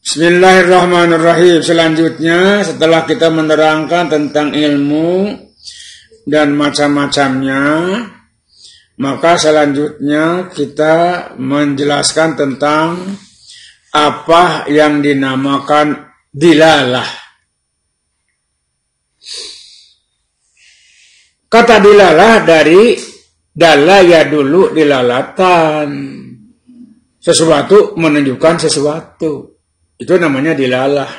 Bismillahirrahmanirrahim. Selanjutnya setelah kita menerangkan tentang ilmu dan macam-macamnya, maka selanjutnya kita menjelaskan tentang apa yang dinamakan dilalah. Kata dilalah dari dala ya dulu dilalatan. Sesuatu menunjukkan sesuatu. Itu namanya dilalah.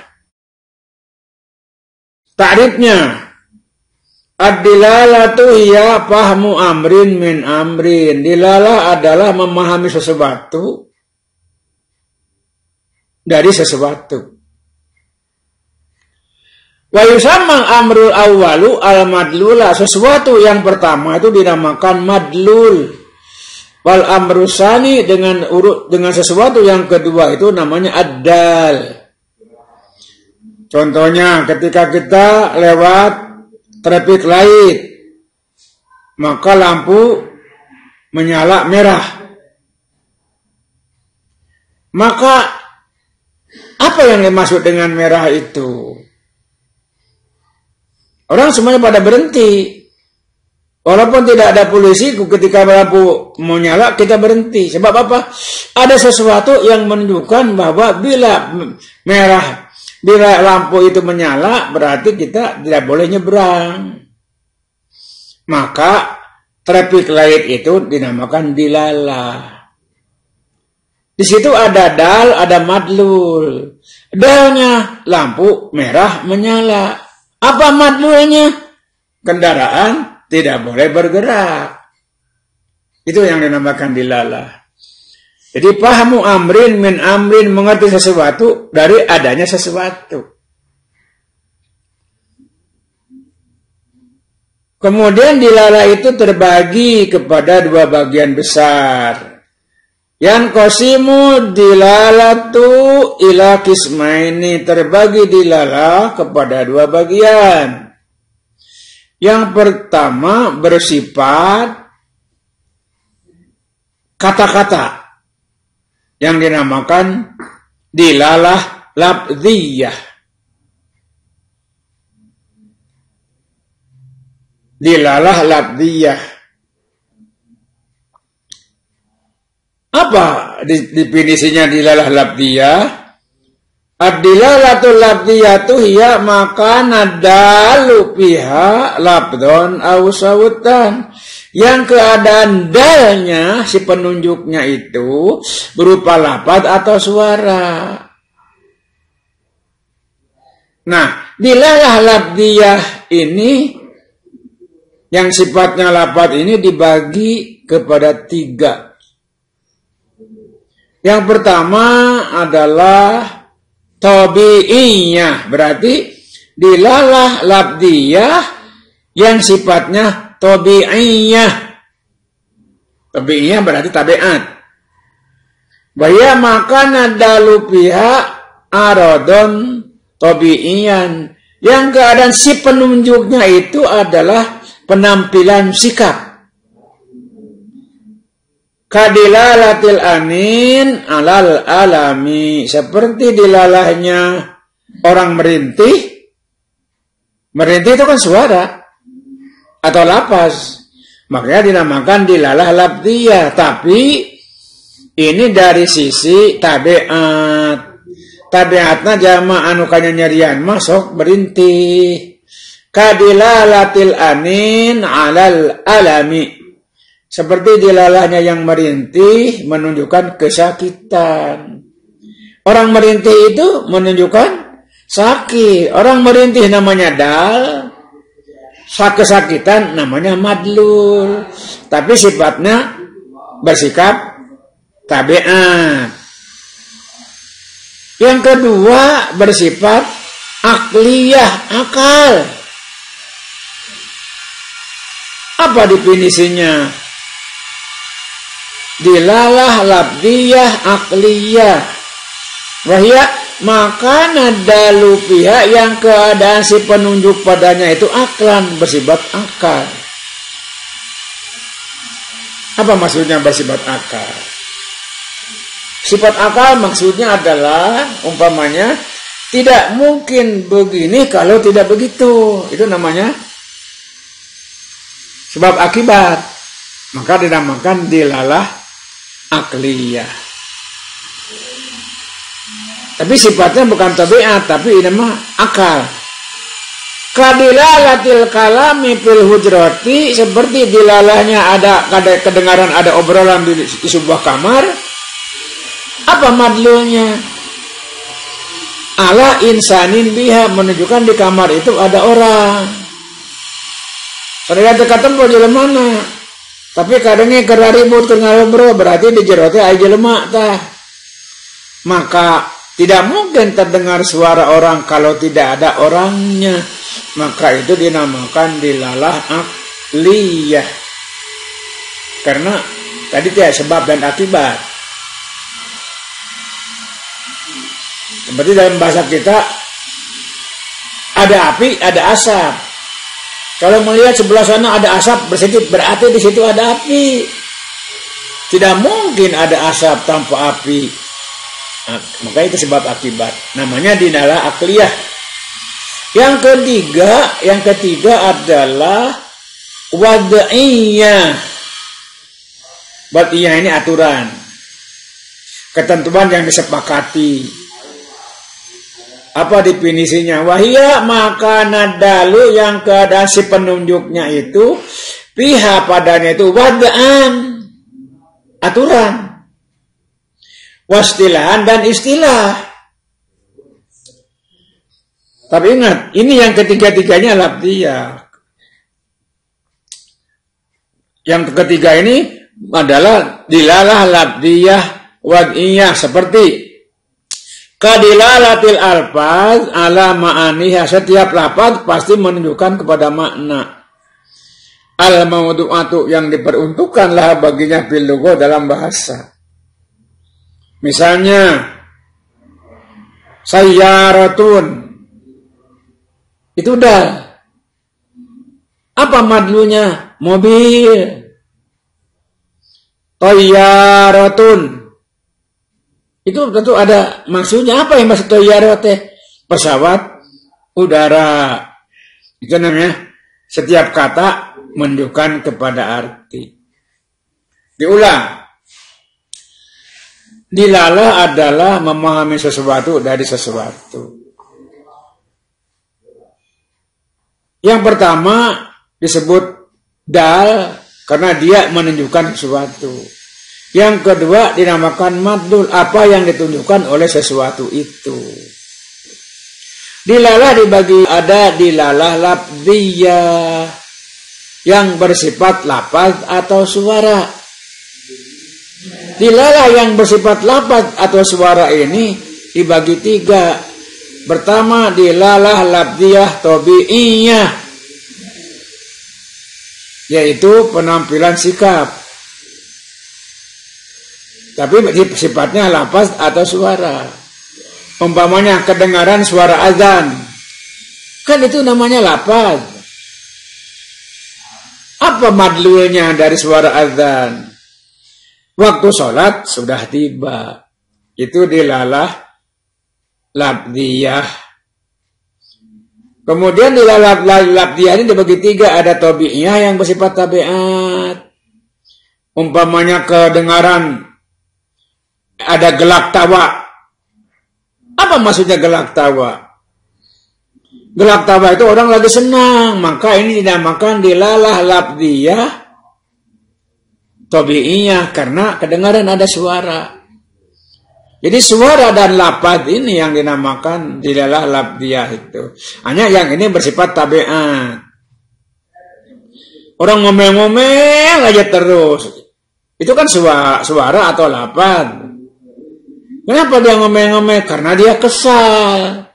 Ta'rifnya, ad-dilalatu hiya fahmu amrin min amrin. Dilalah adalah memahami sesuatu dari sesuatu. Wa yusamma amrul awwalu al-madlula. Sesuatu yang pertama itu dinamakan madlul. Wal amrusani dengan sesuatu yang kedua itu namanya ad-dal. Contohnya ketika kita lewat traffic light, maka lampu menyala merah. Maka apa yang dimaksud dengan merah itu? Orang semuanya pada berhenti. Walaupun tidak ada polisi, ketika lampu mau nyala, kita berhenti. Sebab apa? Ada sesuatu yang menunjukkan bahwa bila lampu itu menyala, berarti kita tidak boleh nyebrang. Maka traffic light itu dinamakan dilalah. Di situ ada dal, ada madlul. Dalnya lampu merah menyala. Apa madlulnya? Kendaraan tidak boleh bergerak. Itu yang dinamakan dilalah. Jadi pahamu amrin min amrin, mengerti sesuatu dari adanya sesuatu. Kemudian dilalah itu terbagi kepada dua bagian besar. Yang qasimu dilalatu ila qismaini, terbagi dilalah kepada dua bagian. Yang pertama bersifat kata-kata yang dinamakan dilalah lafziyah. Dilalah lafziyah. Apa definisinya dilalah lafziyah? Ad-dilalatul lafziyatu hiya makana dalu fiha labdon aw sawtan. Yang keadaan dalnya, si penunjuknya itu berupa lafaz atau suara. Nah, dilalah lafziyah ini yang sifatnya lafaz ini dibagi kepada tiga. Yang pertama adalah tabi'iyah, berarti dilalah lafziyah yang sifatnya tabi'iyah. Tabi'iyah berarti tabiat. Bahaya makana dalu fiha aradon tabi'iyan, yang keadaan si penunjuknya itu adalah penampilan sikap. Kadilalatil anin alal alami, seperti dilalahnya orang merintih. Merintih itu kan suara atau lafaz, makanya dinamakan dilalah lafziyah. Tapi ini dari sisi tabiat. Tabiatnya jama anukanya nyarian masuk merintih. Kadilalatil anin alal alami, seperti dilalahnya yang merintih menunjukkan kesakitan. Orang merintih itu menunjukkan sakit. Orang merintih namanya dal, kesakitan namanya madlul. Tapi sifatnya bersikap tabiat. Yang kedua bersifat akliyah, akal. Apa definisinya? Dilalah lafziyah akliyah. Wahya makana dalu fiha, yang keadaan si penunjuk padanya itu aklan, bersifat akal. Apa maksudnya bersifat akal? Sifat akal maksudnya adalah umpamanya tidak mungkin begini kalau tidak begitu. Itu namanya sebab akibat. Maka dinamakan dilalah akliyah. Tapi sifatnya bukan tabiat, tapi ini mah akal. Kadilalatil kalami fil hujrati, seperti dilalahnya ada kedengaran ada obrolan di sebuah kamar. Apa madlulnya? Ala insanin biha, menunjukkan di kamar itu ada orang. Sadaya teu katempo jelema mana. Tapi kadangnya keur ribut keur ngobrol, berarti di jero teh aya jelema tah. Maka tidak mungkin terdengar suara orang kalau tidak ada orangnya. Maka itu dinamakan dilalah akliyah. Karena tadi tidak sebab dan akibat. Seperti dalam bahasa kita ada api, ada asap. Kalau melihat sebelah sana ada asap bersedip, berarti di situ ada api. Tidak mungkin ada asap tanpa api. Nah, maka itu sebab akibat. Namanya dilalah akliyah. Yang ketiga adalah wad'iyah. Wad'iyah ini aturan, ketentuan yang disepakati. Apa definisinya? Wahia, maka nadalu, yang keadaan si penunjuknya itu pihak padanya itu wad'an, aturan, wastilahan dan istilah. Tapi ingat, ini yang ketiga-tiganya lafziyah. Yang ketiga ini adalah dilalah lafziyah wad'iyah, seperti kadilalatil alfaz ala ma'aniha, setiap lafaz pasti menunjukkan kepada makna. Al mawdu'atu, yang diperuntukkanlah baginya fil lugha, dalam bahasa. Misalnya sayyaratun, itu udah. Apa madlunya? Mobil. Tayyaratun, itu tentu ada maksudnya. Apa yang maksud tayyarat? Pesawat udara. Itu namanya setiap kata menunjukkan kepada arti. Diulang. Dilalah adalah memahami sesuatu dari sesuatu. Yang pertama disebut dal karena dia menunjukkan sesuatu. Yang kedua dinamakan madlul, apa yang ditunjukkan oleh sesuatu itu. Dilalah dibagi, ada dilalah lafziyah yang bersifat lafaz atau suara. Dilalah yang bersifat lafaz atau suara ini dibagi tiga. Pertama dilalah lafziyah tabi'iyah, yaitu penampilan sikap. Tapi sifatnya lafaz atau suara. Umpamanya kedengaran suara azan, kan itu namanya lafaz. Apa madlulnya dari suara azan? Waktu sholat sudah tiba. Itu dilalah lafziyah. Kemudian dilalah lafziyah ini dibagi tiga. Ada tabi'iyah yang bersifat tabiat. Umpamanya kedengaran ada gelak tawa. Apa maksudnya gelak tawa? Gelak tawa itu orang lagi senang. Maka ini dinamakan dilalah lafziyah tabi'iyah, karena kedengaran ada suara. Jadi suara dan lafaz ini yang dinamakan dilalah lafziyah itu. Hanya yang ini bersifat tabiat. Orang ngomel-ngomel aja terus. Itu kan suara atau lafaz. Kenapa dia ngomel-ngomel? Karena dia kesal.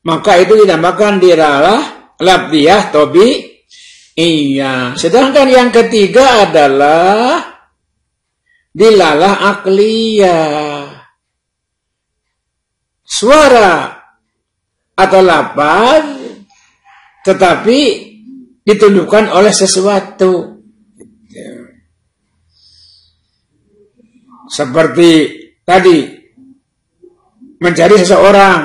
Maka itu dinamakan dilalah lafziyah tabi'iyah. Sedangkan yang ketiga adalah dilalah akliyah. Suara atau lafaz tetapi ditunjukkan oleh sesuatu. Seperti tadi mencari seseorang.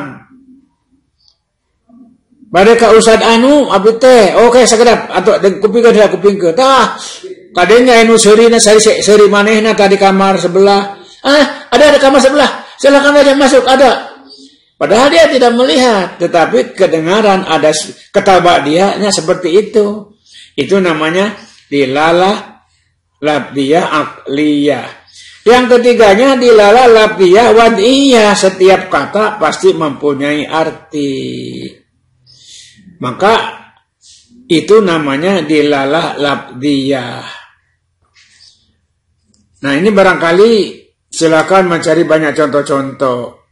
Badai Ustad anu abdi teh oke sekedap atau kuping ke tah tadinya anu seurina seri manehna tadi kamar sebelah. Ada kamar sebelah, silakan aja masuk, ada. Padahal dia tidak melihat, tetapi kedengaran ada ketabak dianya seperti itu. Itu namanya dilalah labdiyah akliyah. Yang ketiganya dilalah labdiyah wad'iyah. Setiap kata pasti mempunyai arti. Maka itu namanya dilalah labdiyah. Nah ini barangkali silakan mencari banyak contoh-contoh.